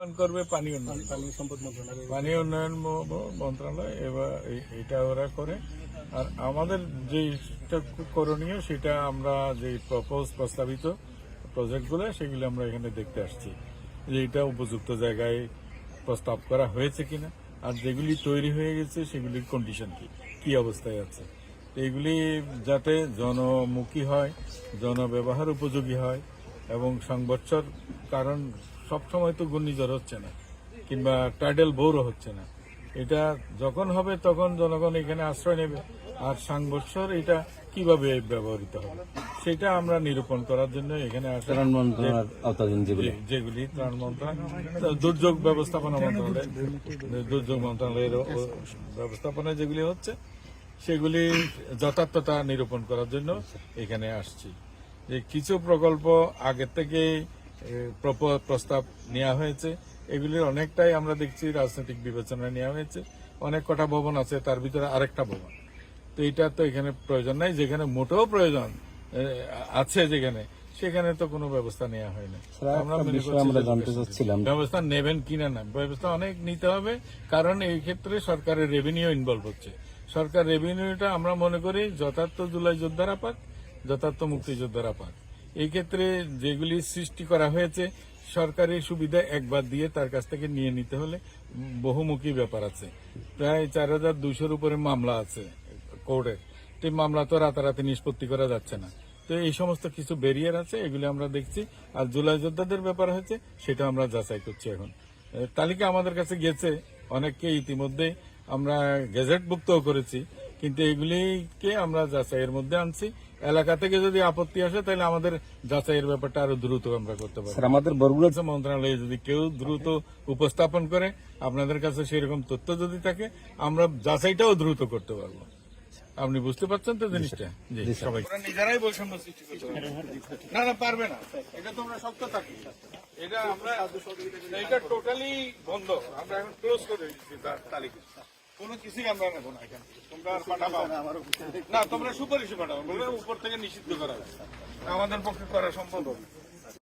করবে পানি উন্নয়ন মন্ত্রণালয় এবার এটা ওরা করে। আর আমাদের যেটা করণীয় সেটা আমরা যে প্রস্তাবিত প্রজেক্টগুলো সেগুলো আমরা এখানে দেখতে আসছি যে এটা উপযুক্ত জায়গায় প্রস্তাব করা হয়েছে কিনা, আর যেগুলি তৈরি হয়ে গেছে সেগুলির কন্ডিশন কি অবস্থায় আছে, এগুলি যাতে জনমুখী হয়, জনব্যবহার উপযোগী হয় এবং সংবৎসর, কারণ সবসময় তো ঘূর্ণিঝড় হচ্ছে না কিংবা টাইডাল বোরও হচ্ছে না, এটা যখন হবে তখন জনগণ এখানে আশ্রয় নেবে। আর সাংবৎসর এটা কিভাবে ব্যবহৃত হবে সেটা আমরা নিরূপণ করার জন্য এখানে যেগুলি ত্রাণ মন্ত্রণালয়, দুর্যোগ ব্যবস্থাপনা মন্ত্রণালয়, দুর্যোগ মন্ত্রণালয়ের ব্যবস্থাপনা যেগুলি হচ্ছে সেগুলি যথার্থতা নিরূপণ করার জন্য এখানে আসছি। যে কিছু প্রকল্প আগের থেকে প্রস্তাব নেওয়া হয়েছে, এগুলির অনেকটাই আমরা দেখছি রাজনৈতিক বিবেচনায় নেওয়া হয়েছে। অনেক কটা ভবন আছে, তার ভিতরে আরেকটা ভবন, তো এটা তো এখানে প্রয়োজন নাই। যেখানে মোটেও প্রয়োজন আছে যেখানে, সেখানে তো কোনো ব্যবস্থা নেওয়া হয় না। আমরা জানতে চাচ্ছিলাম ব্যবস্থা নেবেন কিনা না, ব্যবস্থা অনেক নিতে হবে, কারণ এই ক্ষেত্রে সরকারের রেভিনিউ ইনভলভ হচ্ছে। সরকার রেভিনিউটা আমরা মনে করি যথার্থ জুলাই যোদ্ধারা পাক, যথার্থ মুক্তিযোদ্ধারা পাক। এই ক্ষেত্রে যেগুলি সৃষ্টি করা হয়েছে সরকারি সুবিধা একবার দিয়ে তার কাছ থেকে নিয়ে নিতে হলে বহুমুখী ব্যাপার আছে। প্রায় 4200-র উপরে মামলা আছে কোর্টে, এই মামলা তো রাতারাতি নিষ্পত্তি করা যাচ্ছে না। তো এই সমস্ত কিছু ব্যারিয়ার আছে, এগুলি আমরা দেখছি। আর জুলাই যোদ্ধাদের ব্যাপার হয়েছে সেটা আমরা যাচাই করছি। এখন তালিকা আমাদের কাছে গেছে, অনেককে ইতিমধ্যে আমরা গেজেটভুক্তও করেছি, কিন্তু এগুলিকে আমরা যাচাইয়ের মধ্যে আনছি। এলাকা থেকে যদি আপত্তি আসে তাহলে আমাদের যাচাইয়ের ব্যাপারটা আরো দ্রুত আমরা করতে পারি। আমাদের বরগুনা মন্ত্রণালয়ে যদি কেউ দ্রুত উপস্থাপন করে, আপনাদের কাছে সেরকম তথ্য যদি থাকে, আমরা যাচাইটাও দ্রুত করতে পারবো। আপনি বুঝতে পারছেন তো জিনিসটা? জি, সবাই নিজেরাই বৈষম্য সৃষ্টি করতে না পারবে না, এটা তোমরা শক্ত থাকি। এটা আমরা এটা টোটালি বন্ধ, আমরা এখন ক্লোজ করে দিচ্ছি তালিকা। কোনো কিছুই আমরা নেবো না এখান থেকে। তোমরা আর পাঠাবো না, তোমরা সুপারিশ পাঠাবো, উপর থেকে নিষিদ্ধ করা আমাদের পক্ষে করা সম্ভব হবে।